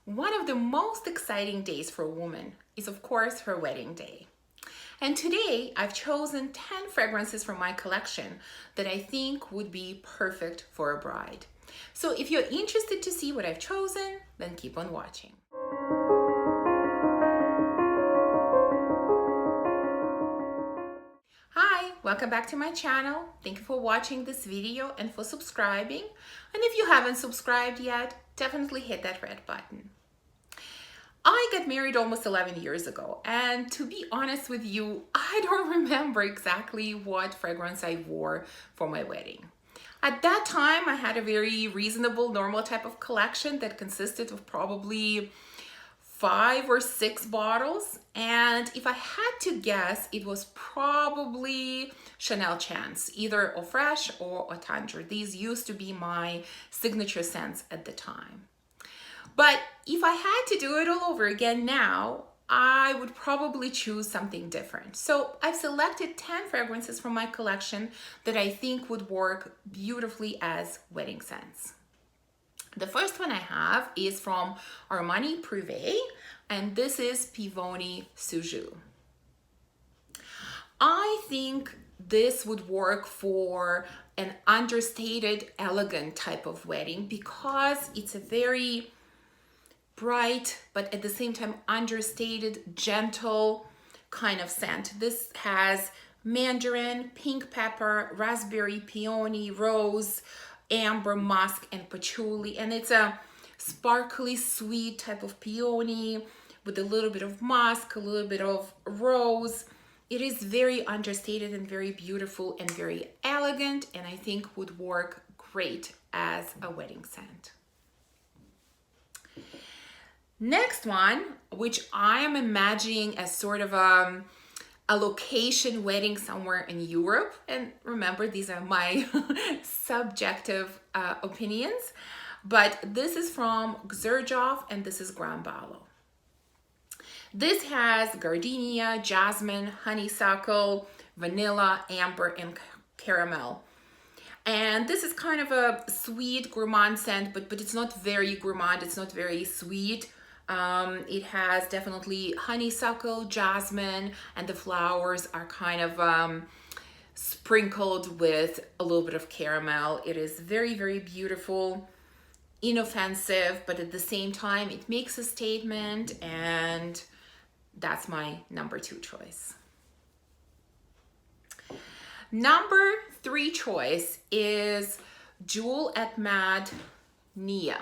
One of the most exciting days for a woman is, of course, her wedding day. And today I've chosen 10 fragrances from my collection that I think would be perfect for a bride. So if you're interested to see what I've chosen, then keep on watching. Hi, welcome back to my channel. Thank you for watching this video and for subscribing. And if you haven't subscribed yet, definitely hit that red button. I got married almost 11 years ago, and to be honest with you, I don't remember exactly what fragrance I wore for my wedding. At that time, I had a very reasonable, normal type of collection that consisted of probably 5 or 6 bottles, and if I had to guess, it was probably Chanel Chance, either Eau Fraiche or Eau Tendre. These used to be my signature scents at the time. But if I had to do it all over again now, I would probably choose something different. So I've selected 10 fragrances from my collection that I think would work beautifully as wedding scents. The first one I have is from Armani Prive, and this is Pivot Suju. I think this would work for an understated, elegant type of wedding because it's a very bright, but at the same time understated, gentle kind of scent. This has mandarin, pink pepper, raspberry, peony, rose, amber, musk, and patchouli, and it's a sparkly, sweet type of peony with a little bit of musk, a little bit of rose. It is very understated and very beautiful and very elegant, and I think would work great as a wedding scent. Next one, which I am imagining as sort of a location wedding somewhere in Europe, and remember, these are my subjective opinions, but this is from Xerjoff, and this is Gran Ballo. This has gardenia, jasmine, honeysuckle, vanilla, amber, and caramel. And this is kind of a sweet gourmand scent, but it's not very gourmand, it's not very sweet. It has definitely honeysuckle, jasmine, and the flowers are kind of sprinkled with a little bit of caramel. It is very, very beautiful, inoffensive, but at the same time, it makes a statement, and that's my number 2 choice. Number 3 choice is Jewel et Mad Nia.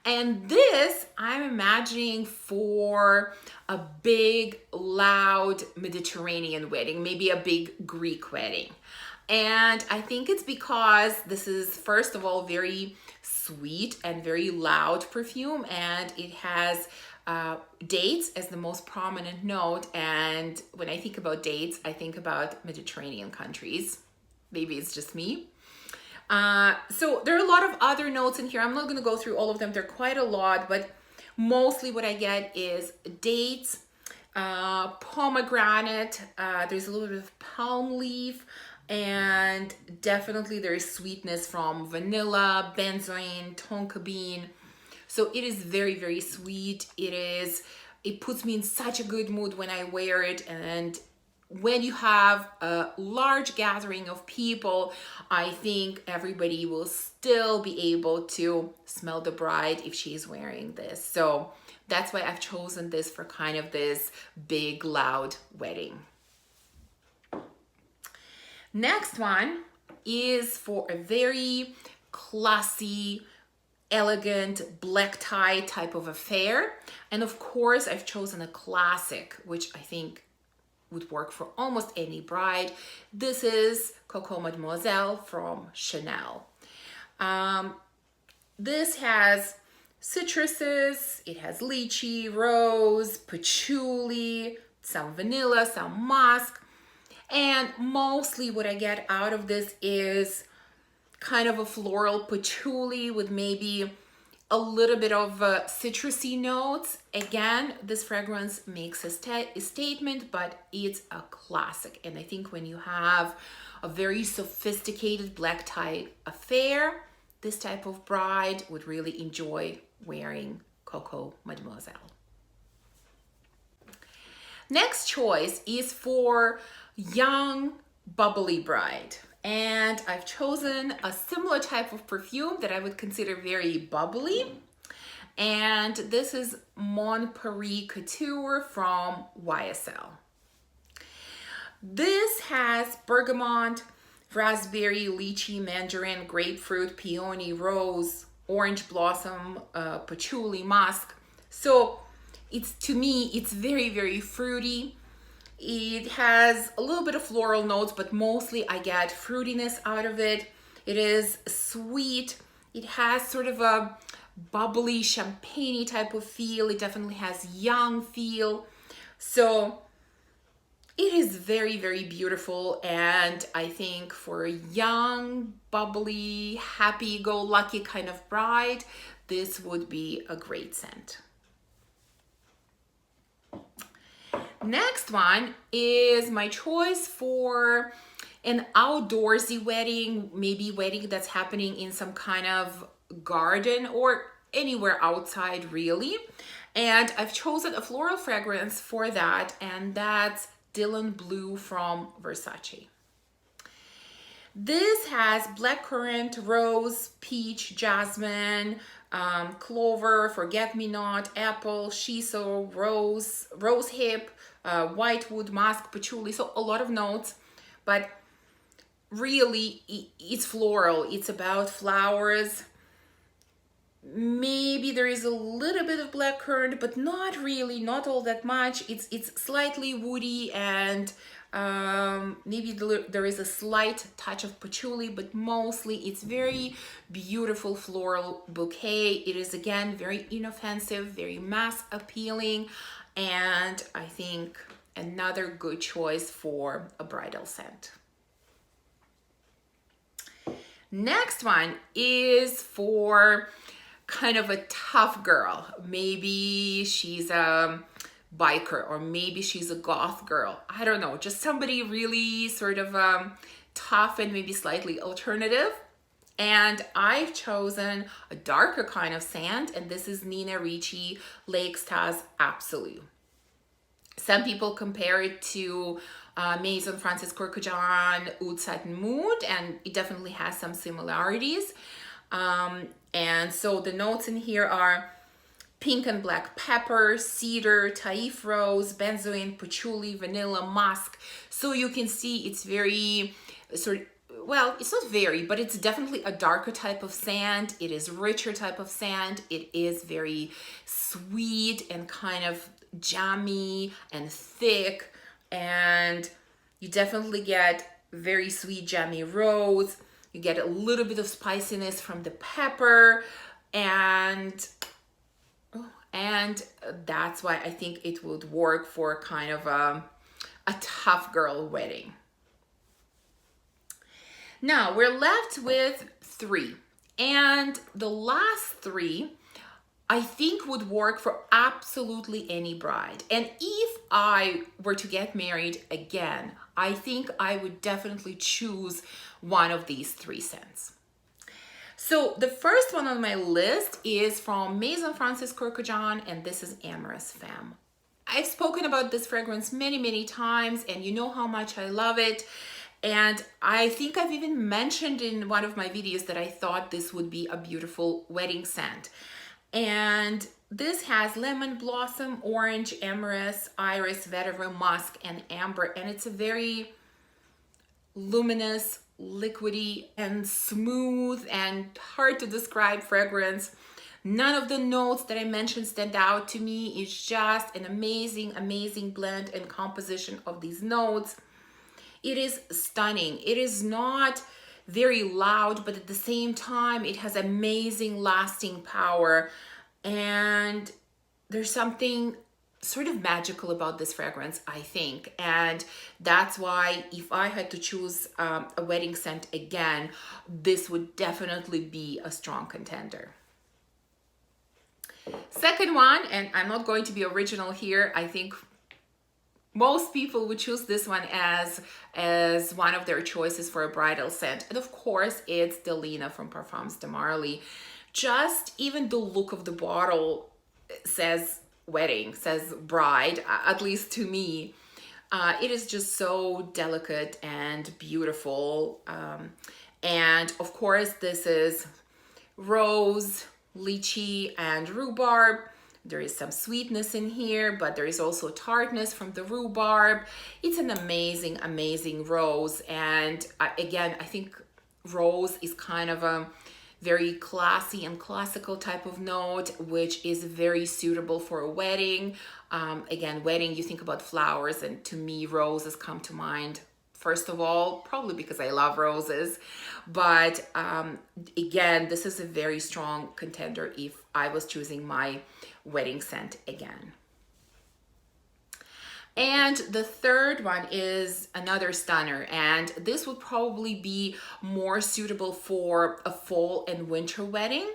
And this I'm imagining for a big, loud Mediterranean wedding, maybe a big Greek wedding. And I think it's because this is, first of all, very sweet and very loud perfume, and it has dates as the most prominent note. And when I think about dates, I think about Mediterranean countries. Maybe it's just me. So there are a lot of other notes in here. I'm not going to go through all of them. They're quite a lot, but mostly what I get is dates, pomegranate, there's a little bit of palm leaf, and definitely there is sweetness from vanilla, benzoin, tonka bean. So it is very, very sweet. It puts me in such a good mood when I wear it, and when you have a large gathering of people, I think everybody will still be able to smell the bride if she's wearing this. So that's why I've chosen this for kind of this big, loud wedding. Next one is for a very classy, elegant black tie type of affair. And of course, I've chosen a classic, which I think would work for almost any bride. This is Coco Mademoiselle from Chanel. This has citruses, it has lychee, rose, patchouli, some vanilla, some musk, and mostly what I get out of this is kind of a floral patchouli with maybe a little bit of citrusy notes. Again, this fragrance makes a statement, but it's a classic. And I think when you have a very sophisticated black tie affair, this type of bride would really enjoy wearing Coco Mademoiselle. Next choice is for young, bubbly bride. And I've chosen a similar type of perfume that I would consider very bubbly. And this is Mon Paris Couture from YSL. This has bergamot, raspberry, lychee, mandarin, grapefruit, peony, rose, orange blossom, patchouli, musk. So to me, it's very, very fruity. It has a little bit of floral notes, but mostly I get fruitiness out of it. It is sweet. It has sort of a bubbly, champagne-y type of feel. It definitely has young feel. So it is very, very beautiful. And I think for a young, bubbly, happy-go-lucky kind of bride, this would be a great scent. Next one is my choice for an outdoorsy wedding, maybe wedding that's happening in some kind of garden or anywhere outside really. And I've chosen a floral fragrance for that, and that's Dylan Blue from Versace. This has blackcurrant, rose, peach, jasmine, clover, forget-me-not, apple, shiso, rose hip, whitewood, musk, patchouli. So a lot of notes, but really it's floral. It's about flowers. Maybe there is a little bit of blackcurrant, but not really, not all that much. It's slightly woody, and maybe there is a slight touch of patchouli, but mostly it's very beautiful floral bouquet. It is again very inoffensive, very mass appealing, and I think another good choice for a bridal scent. Next one is for kind of a tough girl. Maybe she's a biker, or maybe she's a goth girl. I don't know, just somebody really sort of tough and maybe slightly alternative. And I've chosen a darker kind of scent, and this is Nina Ricci L'Extase Absolue. Some people compare it to Maison Francis Kurkdjian Oud Satin Mood, and it definitely has some similarities. And so the notes in here are pink and black pepper, cedar, taif rose, benzoin, patchouli, vanilla, musk. So you can see it's very well, it's not very, but it's definitely a darker type of scent. It is richer type of scent. It is very sweet and kind of jammy and thick. And you definitely get very sweet, jammy rose. You get a little bit of spiciness from the pepper, and that's why I think it would work for kind of a tough girl wedding. Now we're left with 3, and the last 3 I think would work for absolutely any bride. And if I were to get married again, I think I would definitely choose one of these 3 scents. So the first one on my list is from Maison Francis Kurkdjian, and this is Amorous Fam. I've spoken about this fragrance many, many times, and you know how much I love it. And I think I've even mentioned in one of my videos that I thought this would be a beautiful wedding scent. And this has lemon blossom, orange, amorous, iris, vetiver, musk, and amber. And it's a very luminous, liquidy, and smooth and hard to describe fragrance. None of the notes that I mentioned stand out to me. It's just an amazing, amazing blend and composition of these notes. It is stunning. It is not very loud, but at the same time, it has amazing lasting power. And there's something sort of magical about this fragrance, I think. And that's why if I had to choose a wedding scent again, this would definitely be a strong contender. Second one, and I'm not going to be original here, I think Most people would choose this one as one of their choices for a bridal scent. And of course, it's the Lena from Parfums de Marly. Just even the look of the bottle says wedding, says bride, at least to me. It is just so delicate and beautiful. And of course, this is rose, lychee, and rhubarb. There is some sweetness in here, but there is also tartness from the rhubarb. It's an amazing, amazing rose. And again, I think rose is kind of a very classy and classical type of note, which is very suitable for a wedding. Again, wedding, you think about flowers, and to me, roses come to mind. First of all, probably because I love roses. But again, this is a very strong contender if I was choosing my wedding scent again. And the third one is another stunner, and this would probably be more suitable for a fall and winter wedding.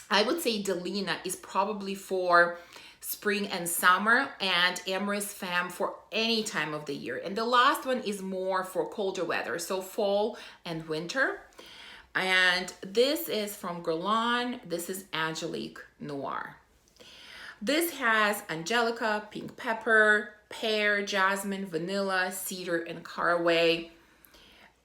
I would say Delina is probably for spring and summer, and Amorous Fam for any time of the year. And the last one is more for colder weather, so fall and winter. And this is from Guerlain. This is Angelique Noir. This has angelica, pink pepper, pear, jasmine, vanilla, cedar, and caraway.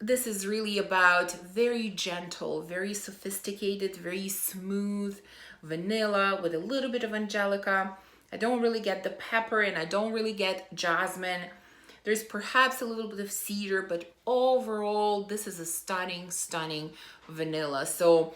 This is really about very gentle, very sophisticated, very smooth vanilla with a little bit of angelica. I don't really get the pepper, and I don't really get jasmine. There's perhaps a little bit of cedar, but overall, this is a stunning, stunning vanilla. So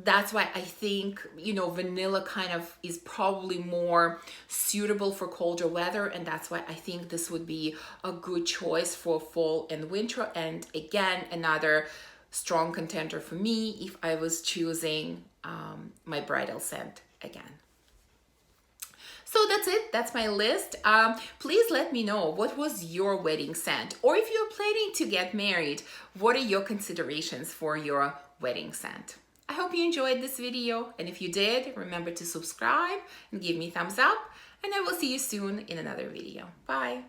that's why I think, you know, vanilla kind of is probably more suitable for colder weather. And that's why I think this would be a good choice for fall and winter. And again, another strong contender for me if I was choosing my bridal scent again. So that's it. That's my list. Please let me know, what was your wedding scent? Or if you're planning to get married, what are your considerations for your wedding scent? I hope you enjoyed this video. And if you did, remember to subscribe and give me a thumbs up. And I will see you soon in another video. Bye.